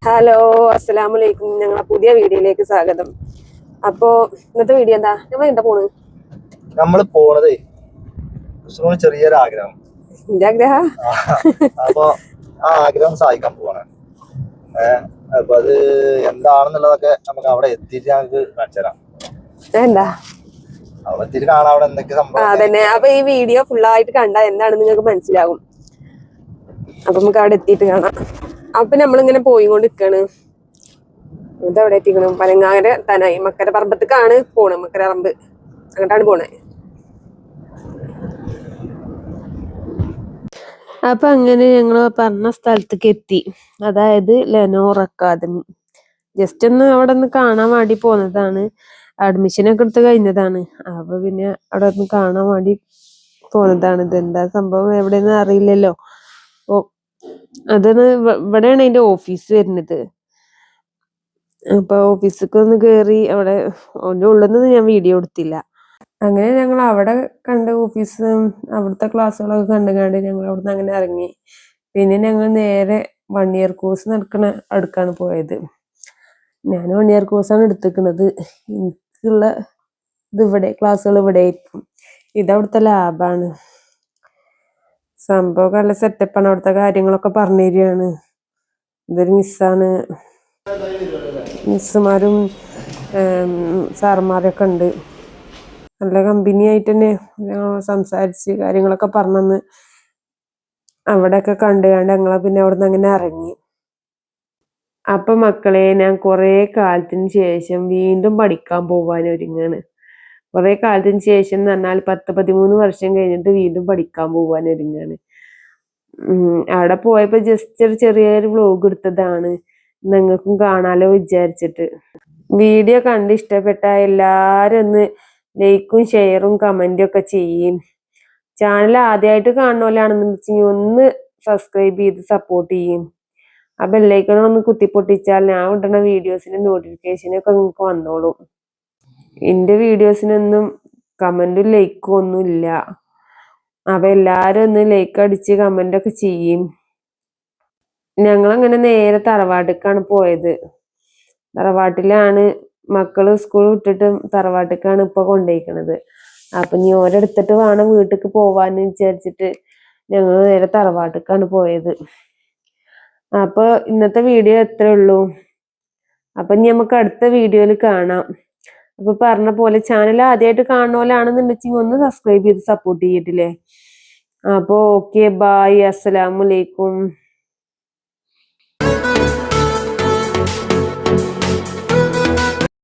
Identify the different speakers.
Speaker 1: Hello, അസ്സലാമലൈക്കും. ഞങ്ങളെ പുതിയ വീഡിയോയിലേക്ക് സ്വാഗതം. അപ്പോ ഇന്നത്തെ വീഡിയോ എന്താ? എന്താ പോണ്?
Speaker 2: നമ്മള് പോണതേ ചെറിയൊരു ആഗ്രഹം.
Speaker 1: എന്റെ ആഗ്രഹം
Speaker 2: അപ്പൊ ആ ആഗ്രഹം സാധിക്കാൻ പോവാണ്. അപ്പൊ അത് എന്താണെന്നുള്ളതൊക്കെ നമുക്ക് അവിടെ എത്തിയിട്ട് ഞങ്ങൾക്ക് കാണിച്ചു തരാം.
Speaker 1: എന്താ
Speaker 2: അവിടെ എത്തിയിട്ട് കാണാം അവിടെ എന്തൊക്കെ സംഭവം.
Speaker 1: അതന്നെ. അപ്പൊ ഈ വീഡിയോ ഫുള്ളായിട്ട് കണ്ടാൽ എന്താണെന്ന് നിങ്ങൾക്ക് മനസ്സിലാകും. അപ്പൊ നമുക്ക് അവിടെ എത്തിയിട്ട് കാണാം. അപ്പൊ നമ്മളിങ്ങനെ പോയിക്കൊണ്ടിരിക്കാണ്. ഇതെവിടെ എത്തിക്കണം? പനങ്ങാര തനായി മക്കര പറമ്പത്തേക്കാണ് പോണേ. മക്കര പറമ്പ് അങ്ങോട്ടാണ് പോണേ. അപ്പൊ അങ്ങനെ ഞങ്ങള് പറഞ്ഞ സ്ഥലത്തേക്ക് എത്തി. അതായത് ലെനോർ അക്കാദമി. ജസ്റ്റ് ഒന്ന് അവിടെ ഒന്ന് കാണാൻ വേണ്ടി പോന്നതാണ്. അഡ്മിഷനൊക്കെ എടുത്ത് കഴിഞ്ഞതാണ്. അപ്പൊ പിന്നെ അവിടെ ഒന്ന് കാണാൻ വേണ്ടി പോന്നതാണ്. ഇതെന്താ സംഭവം എവിടെയെന്ന് അറിയില്ലല്ലോ. ഓ, അതൊന്ന് ഇവിടെയാണ് അതിന്റെ ഓഫീസ് വരുന്നത്. അപ്പൊ ഓഫീസിലേക്ക് ഒന്ന് കേറി അവിടെ അതിന്റെ ഉള്ളിൽ നിന്ന് ഞാൻ വീഡിയോ എടുത്തില്ല. അങ്ങനെ ഞങ്ങൾ അവിടെ കണ്ട ഓഫീസും അവിടുത്തെ ക്ലാസ്സുകളൊക്കെ കണ്ടുകൊണ്ട് ഞങ്ങൾ അവിടുന്ന് അങ്ങനെ ഇറങ്ങി. പിന്നെ ഞങ്ങൾ നേരെ 1 ഇയർ കോഴ്സ് അടുക്കാണ് പോയത്. ഞാൻ 1 ഇയർ കോഴ്സാണ് എടുത്തിരിക്കുന്നത്. എനിക്കുള്ള ഇതിവിടെ ക്ലാസ്സുകൾ ഇവിടെ ആയിരിക്കും. ഇതവിടുത്തെ ലാബാണ്. സംഭവം നല്ല സെറ്റപ്പാണ്. അവിടുത്തെ കാര്യങ്ങളൊക്കെ പറഞ്ഞു തരികയാണ്. ഇതൊരു മിസ്സാണ്. മിസ്സുമാരും സാറന്മാരൊക്കെ ഉണ്ട്. നല്ല കമ്പനി ആയിട്ട് തന്നെ സംസാരിച്ച് കാര്യങ്ങളൊക്കെ പറഞ്ഞന്ന് അവിടെയൊക്കെ കണ്ടുകൊണ്ട് ഞങ്ങളെ പിന്നെ അവിടുന്ന് അങ്ങനെ ഇറങ്ങി. അപ്പൊ മക്കളെ, ഞാൻ കുറെ കാലത്തിന് ശേഷം വീണ്ടും പഠിക്കാൻ പോവാൻ ഒരുങ്ങാണ്. കുറെ കാലത്തിന് ശേഷം എന്ന് പറഞ്ഞാൽ 10-13 വർഷം കഴിഞ്ഞിട്ട് വീണ്ടും പഠിക്കാൻ പോവാൻ ഒരുങ്ങാണ്. അവിടെ പോയപ്പോ ജസ്റ്റ് ഒരു ചെറിയൊരു വ്ലോഗ് എടുത്തതാണ്. നിങ്ങൾക്കും കാണാലോ വിചാരിച്ചിട്ട്. വീഡിയോ കണ്ട് ഇഷ്ടപ്പെട്ട എല്ലാരും ഒന്ന് ലൈക്കും ഷെയറും കമന്റും ഒക്കെ ചെയ്യും. ചാനൽ ആദ്യമായിട്ട് കാണുന്നവരാണെന്ന് വെച്ചെങ്കിൽ ഒന്ന് സബ്സ്ക്രൈബ് ചെയ്ത് സപ്പോർട്ട് ചെയ്യും. ആ ബെല്ലൈക്കൺ ഒന്ന് കുത്തിപ്പൊട്ടിച്ചാൽ ഞാൻ ഇടുന്ന വീഡിയോസിന്റെ നോട്ടിഫിക്കേഷനൊക്കെ നിങ്ങൾക്ക് വന്നോളും. എന്റെ വീഡിയോസിനൊന്നും കമന്റും ലൈക്കും ഒന്നും ഇല്ല. അപ്പൊ എല്ലാരും ഒന്ന് ലൈക്ക് അടിച്ച് കമന്റ് ഒക്കെ ചെയ്യും. ഞങ്ങളങ്ങനെ നേരെ തറവാട്ടിലേക്കാണ് പോയത്. തറവാട്ടിലാണ് മക്കള് സ്കൂൾ വിട്ടിട്ട് തറവാട്ടിലേക്കാണ് ഇപ്പൊ കൊണ്ടുപോയിക്കണത്. അപ്പൊ ഇനി ഓരെടുത്തിട്ട് വേണം വീട്ടിലേക്ക് പോവാന്ന് വിചാരിച്ചിട്ട് ഞങ്ങൾ നേരെ തറവാട്ടിലേക്കാണ് പോയത്. അപ്പൊ ഇന്നത്തെ വീഡിയോ എത്രേ ഉള്ളൂ. അപ്പൊ ഇനി നമുക്ക് അടുത്ത വീഡിയോയിൽ കാണാം. അപ്പൊ പറഞ്ഞ പോലെ ചാനൽ ആദ്യമായിട്ട് കാണുന്നവരാണെന്നുണ്ടെങ്കിൽ ഒന്ന് സബ്സ്ക്രൈബ് ചെയ്ത് സപ്പോർട്ട് ചെയ്തിട്ടില്ലേ. അപ്പൊ ഓക്കെ, ബായ്, അസ്സലാമലൈക്കും.